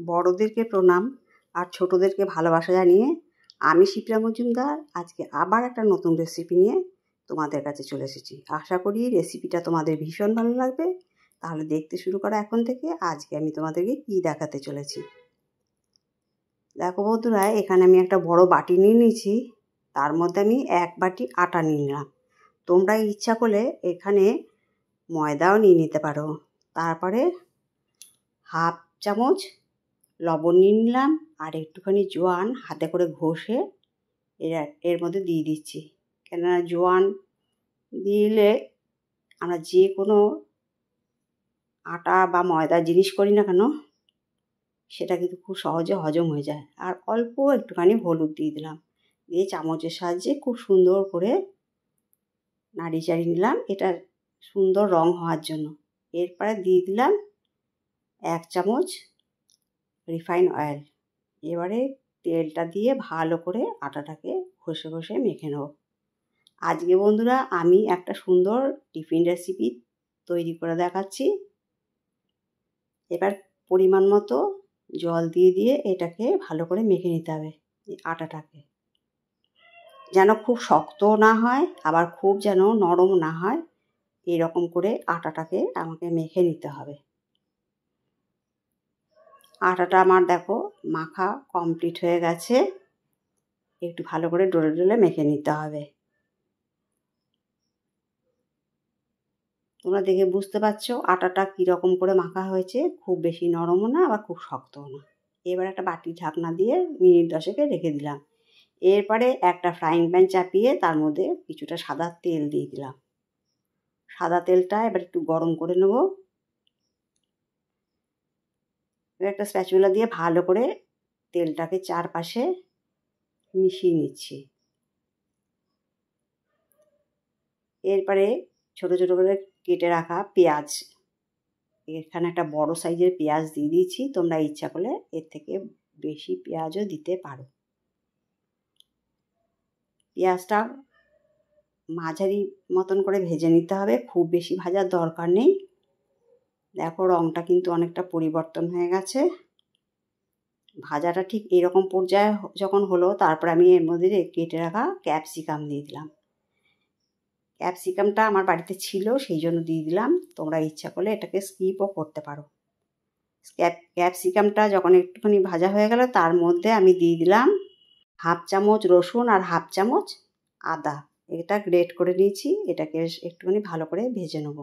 বড়দেরকে প্রণাম আর ছোটদেরকে ভালোবাসা জানিয়ে আমি শিপ্রা মজুমদার আজকে আবার একটা নতুন রেসিপি নিয়ে তোমাদের কাছে চলে এসেছি। আশা করি রেসিপিটা তোমাদের ভীষণ ভালো লাগবে। তাহলে দেখতে শুরু করা এখন থেকে। আজকে আমি তোমাদেরকে কী দেখাতে চলেছি দেখো বন্ধুরা, এখানে আমি একটা বড় বাটি নিয়ে নিয়েছি। তার মধ্যে আমি 1 বাটি আটা নিয়ে নিলাম। তোমরা ইচ্ছা করলে এখানে ময়দাও নিয়ে নিতে পারো। তারপরে হাফ চামচ লবণ নিয়ে নিলাম আর একটুখানি জোয়ান হাতে করে ঘষে এর মধ্যে দিয়ে দিচ্ছি। কেননা জোয়ান দিলে আমরা যে কোনো আটা বা ময়দা জিনিস করি না কেন সেটা কিন্তু খুব সহজে হজম হয়ে যায়। আর অল্প একটুখানি হলুদ দিয়ে দিলাম, দিয়ে চামচের সাহায্যে খুব সুন্দর করে নাড়ি চাড়িয়ে নিলাম, এটা সুন্দর রং হওয়ার জন্য। এরপরে দিয়ে দিলাম 1 চামচ রিফাইন অয়েল। এবারে তেলটা দিয়ে ভালো করে আটাটাকে ঘষে ঘষে মেখে নেব। আজকে বন্ধুরা আমি একটা সুন্দর টিফিন রেসিপি তৈরি করে দেখাচ্ছি। এবার পরিমাণ মতো জল দিয়ে দিয়ে এটাকে ভালো করে মেখে নিতে হবে। এই আটাটাকে যেন খুব শক্তও না হয় আবার খুব যেন নরম না হয়, এরকম করে আটাটাকে আমাকে মেখে নিতে হবে। আটাটা আমার দেখো মাখা কমপ্লিট হয়ে গেছে। একটু ভালো করে ডলে ডলে মেখে নিতে হবে। তোমরা দেখে বুঝতে পারছো আটাটা কীরকম করে মাখা হয়েছে, খুব বেশি নরমও না আবার খুব শক্তও না। এবার একটা বাটির ঢাকনা দিয়ে মিনিট 10 রেখে দিলাম। এরপরে একটা ফ্রাইং প্যান চাপিয়ে তার মধ্যে কিছুটা সাদা তেল দিয়ে দিলাম। সাদা তেলটা এবার একটু গরম করে নেব। এবার একটা স্প্যাচুলা দিয়ে ভালো করে তেলটাকে চারপাশে মিশিয়ে নিচ্ছি। এরপরে ছোট ছোট করে কেটে রাখা পেঁয়াজ, এখানে একটা বড় সাইজের পেঁয়াজ দিয়ে দিয়েছি। তোমরা ইচ্ছা করলে এর থেকে বেশি পেঁয়াজও দিতে পারো। পেঁয়াজটা মাঝারি মতন করে ভেজে নিতে হবে, খুব বেশি ভাজার দরকার নেই। দেখো রঙটা কিন্তু অনেকটা পরিবর্তন হয়ে গেছে। ভাজাটা ঠিক এরকম পর্যায়ে যখন হলো, তারপর আমি এর মধ্যে কেটে রাখা ক্যাপসিকাম দিয়ে দিলাম। ক্যাপসিকামটা আমার বাড়িতে ছিল সেই জন্য দিয়ে দিলাম। তোমরা ইচ্ছা করলে এটাকে স্কিপও করতে পারো। ক্যাপসিকামটা যখন একটুখানি ভাজা হয়ে গেল, তার মধ্যে আমি দিয়ে দিলাম হাফ চামচ রসুন আর হাফ চামচ আদা। এটা গ্রেট করে নিয়েছি। এটাকে একটুখানি ভালো করে ভেজে নেব।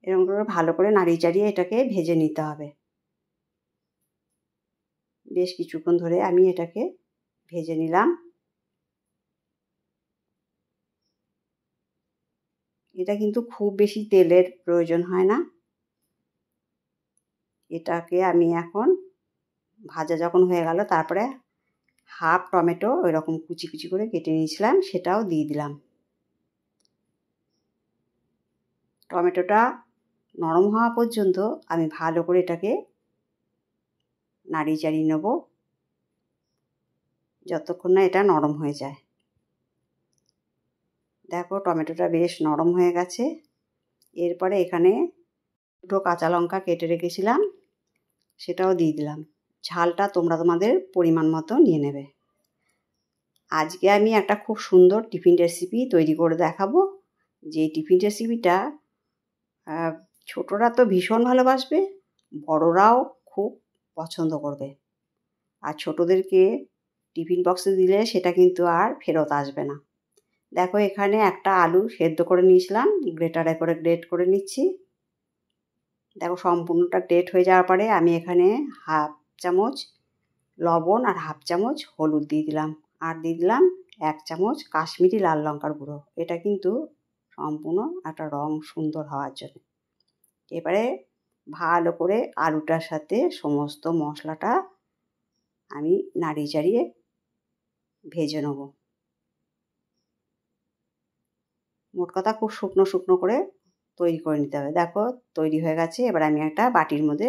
এরকম করে ভালো করে নাড়িয়ে চাড়িয়ে এটাকে ভেজে নিতে হবে। বেশ কিছুক্ষণ ধরে আমি এটাকে ভেজে নিলাম। এটা কিন্তু খুব বেশি তেলের প্রয়োজন হয় না। এটাকে আমি এখন ভাজা যখন হয়ে গেল, তারপরে হাফ টমেটো ওইরকম কুচি কুচি করে কেটে নিয়েছিলাম, সেটাও দিয়ে দিলাম। টমেটোটা নরম হওয়া পর্যন্ত আমি ভালো করে এটাকে নাড়িয়ে চাড়িয়ে নেব, যতক্ষণ না এটা নরম হয়ে যায়। দেখো টমেটোটা বেশ নরম হয়ে গেছে। এরপরে এখানে 2 কাঁচা লঙ্কা কেটে রেখেছিলাম, সেটাও দিয়ে দিলাম। ঝালটা তোমরা তোমাদের পরিমাণ মতো নিয়ে নেবে। আজকে আমি একটা খুব সুন্দর টিফিন রেসিপি তৈরি করে দেখাবো। যে টিফিন রেসিপিটা ছোটরা তো ভীষণ ভালোবাসবে, বড়রাও খুব পছন্দ করবে। আর ছোটদেরকে টিফিন বক্সে দিলে সেটা কিন্তু আর ফেরত আসবে না। দেখো এখানে একটা আলু সেদ্ধ করে নিয়েছিলাম, গ্রেটারে করে গ্রেট করে নিচ্ছি। দেখো সম্পূর্ণটা গ্রেট হয়ে যাওয়ার পরে আমি এখানে হাফ চামচ লবণ আর হাফ চামচ হলুদ দিয়ে দিলাম। আর দিয়ে দিলাম 1 চামচ কাশ্মীরি লাল লঙ্কার গুঁড়ো। এটা কিন্তু সম্পূর্ণ একটা রং সুন্দর হওয়ার জন্য। এবারে ভালো করে আলুটার সাথে সমস্ত মশলাটা আমি নাড়িয়ে চাড়িয়ে ভেজে নেব। মোট কথা খুব শুকনো শুকনো করে তৈরি করে নিতে হবে। দেখো তৈরি হয়ে গেছে। এবার আমি একটা বাটির মধ্যে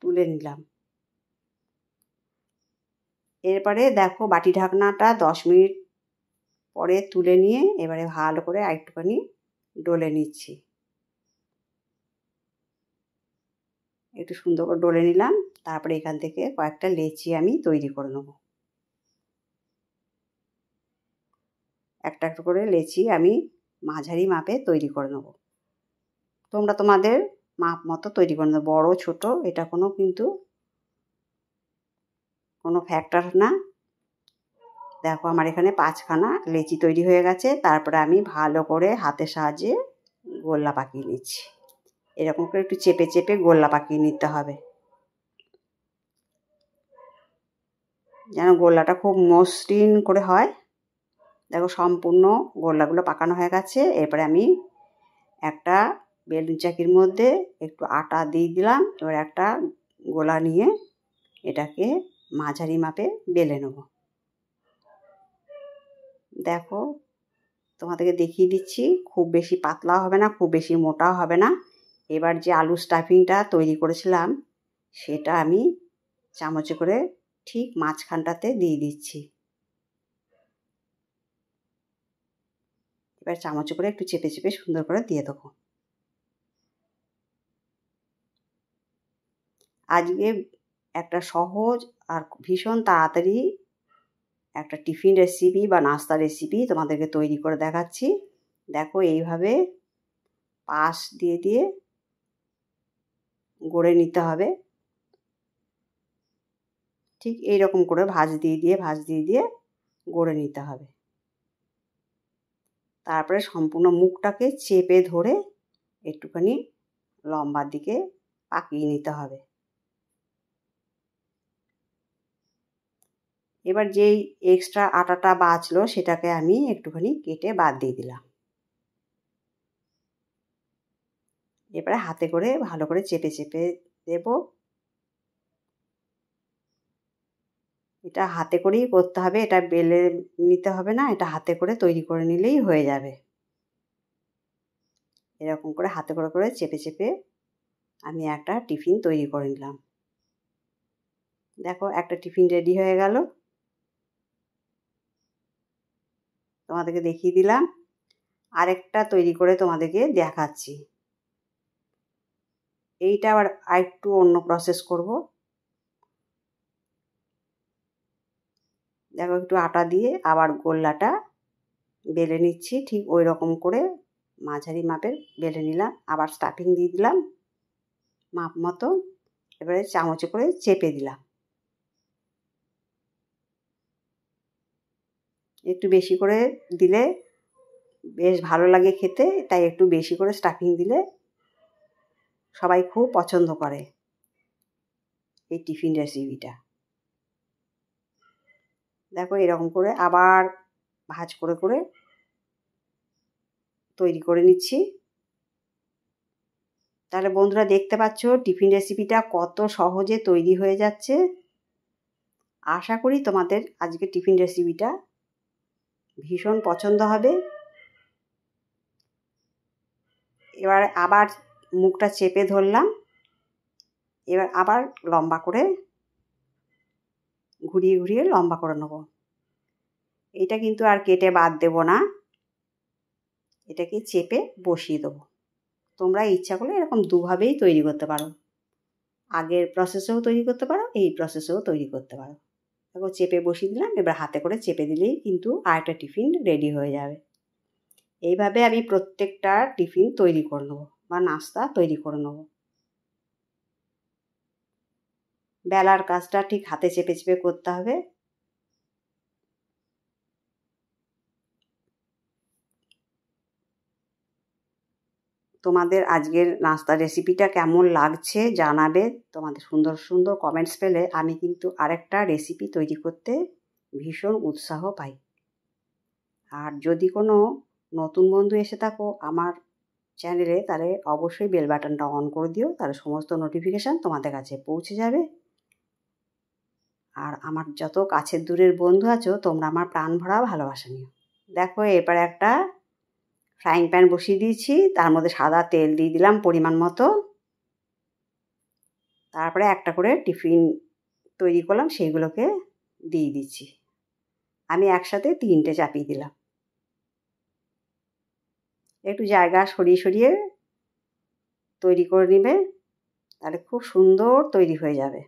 তুলে নিলাম। এরপরে দেখো বাটি ঢাকনাটা 10 মিনিট পরে তুলে নিয়ে এবারে ভালো করে আরেকটুখানি ডলে নিচ্ছি। একটু সুন্দর করে ডলে নিলাম। তারপরে এখান থেকে কয়েকটা লেচি আমি তৈরি করে নেব। একটা একটা করে লেচি আমি মাঝারি মাপে তৈরি করে নেব। তোমরা তোমাদের মাপ মতো তৈরি করে নেবে, বড় ছোট এটা কিন্তু কোনো ফ্যাক্টর না। দেখো আমার এখানে 5খানা লেচি তৈরি হয়ে গেছে। তারপরে আমি ভালো করে হাতের সাহায্যে গোল্লা পাকিয়ে নিচ্ছি। এরকম করে একটু চেপে চেপে গোল্লা পাকিয়ে নিতে হবে, যেন গোল্লাটা খুব মসৃণ করে হয়। দেখো সম্পূর্ণ গোল্লাগুলো পাকানো হয়ে গেছে। এরপরে আমি একটা বেলুন চাকির মধ্যে একটু আটা দিয়ে দিলাম। এবার একটা গোলা নিয়ে এটাকে মাঝারি মাপে বেলে নেব। দেখো তোমাদেরকে দেখিয়ে দিচ্ছি, খুব বেশি পাতলাও হবে না, খুব বেশি মোটাও হবে না। এবার যে আলু স্টাফিংটা তৈরি করেছিলাম সেটা আমি চামচে করে ঠিক মাঝখানটাতে দিয়ে দিচ্ছি। এবার চামচে করে একটু চেপে চেপে সুন্দর করে দিয়ে দেবো। আজকে একটা সহজ আর ভীষণ তাড়াতাড়ি একটা টিফিন রেসিপি বা নাস্তা রেসিপি তোমাদেরকে তৈরি করে দেখাচ্ছি। দেখো এইভাবে পাশ দিয়ে দিয়ে গড়ে নিতে হবে। ঠিক এইরকম করে ভাঁজ দিয়ে দিয়ে গড়ে নিতে হবে। তারপরে সম্পূর্ণ মুখটাকে চেপে ধরে একটুখানি লম্বার দিকে পাকিয়ে নিতে হবে। এবার যেই এক্সট্রা আটাটা বাঁচলো সেটাকে আমি একটুখানি কেটে বাদ দিয়ে দিলাম। এবারে হাতে করে ভালো করে চেপে চেপে দেব। এটা হাতে করেই করতে হবে, এটা বেলে নিতে হবে না, এটা হাতে করে তৈরি করে নিলেই হয়ে যাবে। এরকম করে হাতে করে করে চেপে চেপে আমি একটা টিফিন তৈরি করে নিলাম। দেখো একটা টিফিন রেডি হয়ে গেল, তোমাদেরকে দেখিয়ে দিলাম। আরেকটা তৈরি করে তোমাদেরকে দেখাচ্ছি। এইটা আবার আরেকটু অন্য প্রসেস করব। দেখো একটু আটা দিয়ে আবার গোল্লাটা বেলে নিচ্ছি, ঠিক ওই রকম করে মাঝারি মাপের বেলে নিলাম। আবার স্টাফিং দিয়ে দিলাম মাপ মতো। এবারে চামচে করে চেপে দিলাম। একটু বেশি করে দিলে বেশ ভালো লাগে খেতে, তাই একটু বেশি করে স্টাফিং দিলে সবাই খুব পছন্দ করে এই টিফিন রেসিপিটা। দেখো এরকম করে আবার ভাঁজ করে করে তৈরি করে নিচ্ছি। তাহলে বন্ধুরা দেখতে পাচ্ছ টিফিন রেসিপিটা কত সহজে তৈরি হয়ে যাচ্ছে। আশা করি তোমাদের আজকে টিফিন রেসিপিটা ভীষণ পছন্দ হবে। এবার আবার মুখটা চেপে ধরলাম। এবার আবার লম্বা করে ঘুরিয়ে ঘুরিয়ে লম্বা করে নেব। এটা কিন্তু আর কেটে বাদ দেব না, এটাকে চেপে বসিয়ে দেবো। তোমরা ইচ্ছা করলে এরকম দুভাবেই তৈরি করতে পারো, আগের প্রসেসেও তৈরি করতে পারো, এই প্রসেসেও তৈরি করতে পারো। দেখো চেপে বসিয়ে দিলাম। এবার হাতে করে চেপে দিলেই কিন্তু আরেকটা টিফিন রেডি হয়ে যাবে। এইভাবে আমি প্রত্যেকটা টিফিন তৈরি করে নেবো বা নাস্তা তৈরি করে নেবো। বেলার কাজটা ঠিক হাতে চেপে চেপে করতে হবে। তোমাদের আজকের নাস্তা রেসিপিটা কেমন লাগছে জানাবে। তোমাদের সুন্দর সুন্দর কমেন্টস পেলে আমি কিন্তু আরেকটা রেসিপি তৈরি করতে ভীষণ উৎসাহ পাই। আর যদি কোনো নতুন বন্ধু এসে থাকো আমার চ্যানেলে, তাহলে অবশ্যই বেল বাটনটা অন করে দিও, তাহলে সমস্ত নোটিফিকেশান তোমাদের কাছে পৌঁছে যাবে। আর আমার যত কাছের দূরের বন্ধু আছো তোমরা আমার প্রাণ ভরা ভালোবাসা নিও। দেখো এবার একটা ফ্রাইং প্যান বসিয়ে দিয়েছি, তার মধ্যে সাদা তেল দিয়ে দিলাম পরিমাণ মতো। তারপরে একটা করে টিফিন তৈরি করলাম সেইগুলোকে দিয়ে দিচ্ছি। আমি একসাথে 3টে চাপিয়ে দিলাম। একটু জায়গা সরিয়ে সরিয়ে তৈরি করে নেবে, তাহলে খুব সুন্দর তৈরি হয়ে যাবে।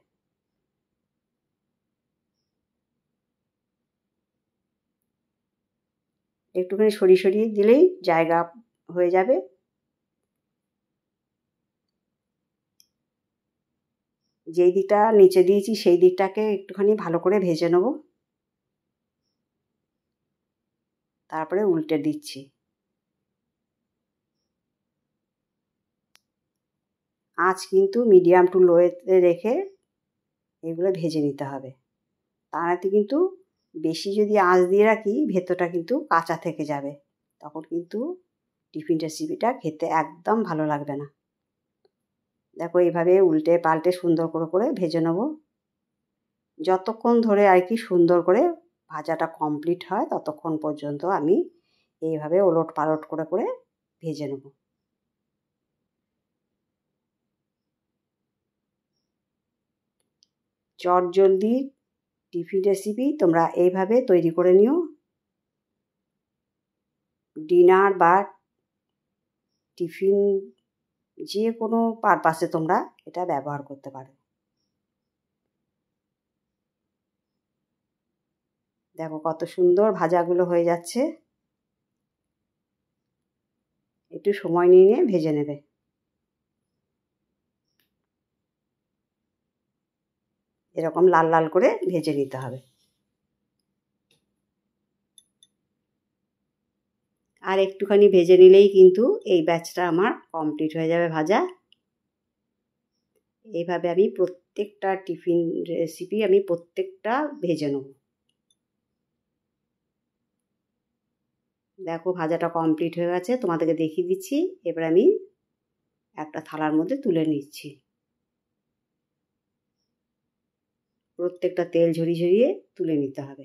একটুখানি সরিয়ে সরিয়ে দিলেই জায়গা হয়ে যাবে। যেই দিকটা নিচে দিয়েছি সেই দিকটাকে একটুখানি ভালো করে ভেজে নেব, তারপরে উল্টে দিচ্ছি। আঁচ কিন্তু মিডিয়াম টু লোতে রেখে এগুলো ভেজে নিতে হবে। তাতে কিন্তু বেশি যদি আঁচ দিয়ে রাখি ভেতরটা কিন্তু কাঁচা থেকে যাবে, তখন কিন্তু টিফিন রেসিপিটা খেতে একদম ভালো লাগবে না। দেখো এইভাবে উল্টে পাল্টে সুন্দর করে ভেজে নেব। যতক্ষণ ধরে আর কি সুন্দর করে ভাজাটা কমপ্লিট হয় ততক্ষণ পর্যন্ত আমি এইভাবে ওলট পালট করে ভেজে নেব। চটজলদি টিফিন রেসিপি তোমরা এইভাবে তৈরি করে নিও। ডিনার বা টিফিন যে কোনো পারপাসে তোমরা এটা ব্যবহার করতে পারো। দেখো কত সুন্দর ভাজাগুলো হয়ে যাচ্ছে। একটু সময় নিয়ে ভেজে নেবে। এরকম লাল লাল করে ভেজে নিতে হবে। আর একটুখানি ভেজে নিলেই কিন্তু এই ব্যাচটা আমার কমপ্লিট হয়ে যাবে ভাজা। এইভাবে আমি প্রত্যেকটা টিফিন রেসিপি আমি প্রত্যেকটা ভেজে নেব। দেখো ভাজাটা কমপ্লিট হয়ে গেছে, তোমাদেরকে দেখিয়ে দিচ্ছি। এবার আমি একটা থালার মধ্যে তুলে নিচ্ছি। প্রত্যেকটা তেল ঝরিয়ে তুলে নিতে হবে।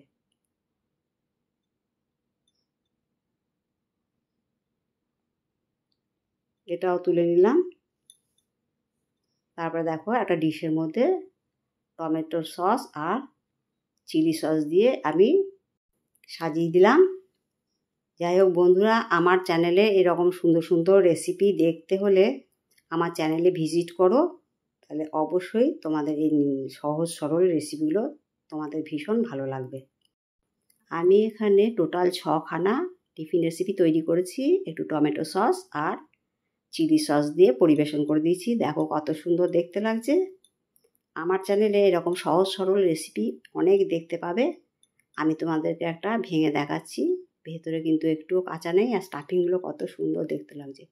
এটাও তুলে নিলাম। তারপরে দেখো একটা ডিশের মধ্যে টমেটো সস আর চিলি সস দিয়ে আমি সাজিয়ে দিলাম। যাই হোক বন্ধুরা, আমার চ্যানেলে এরকম সুন্দর সুন্দর রেসিপি দেখতে হলে আমার চ্যানেলে ভিজিট করো, তাহলে অবশ্যই তোমাদের এই সহজ সরল রেসিপিগুলো তোমাদের ভীষণ ভালো লাগবে। আমি এখানে টোটাল 6খানা টিফিন রেসিপি তৈরি করেছি, একটু টমেটো সস আর চিলি সস দিয়ে পরিবেশন করে দিয়েছি। দেখো কত সুন্দর দেখতে লাগছে। আমার চ্যানেলে এরকম সহজ সরল রেসিপি অনেক দেখতে পাবে। আমি তোমাদেরকে একটা ভেঙে দেখাচ্ছি, ভেতরে কিন্তু একটুও কাঁচা নেই আর স্টাফিংগুলো কত সুন্দর দেখতে লাগছে।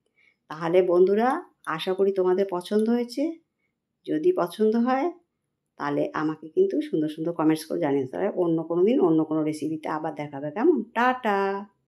তাহলে বন্ধুরা, আশা করি তোমাদের পছন্দ হয়েছে। যদি পছন্দ হয় তাহলে আমাকে কিন্তু সুন্দর সুন্দর কমেন্টস করে জানিয়ে দিতে হবে। অন্য কোনো দিন অন্য কোনো রেসিপিতে আবার দেখাবে, কেমন? টাটা।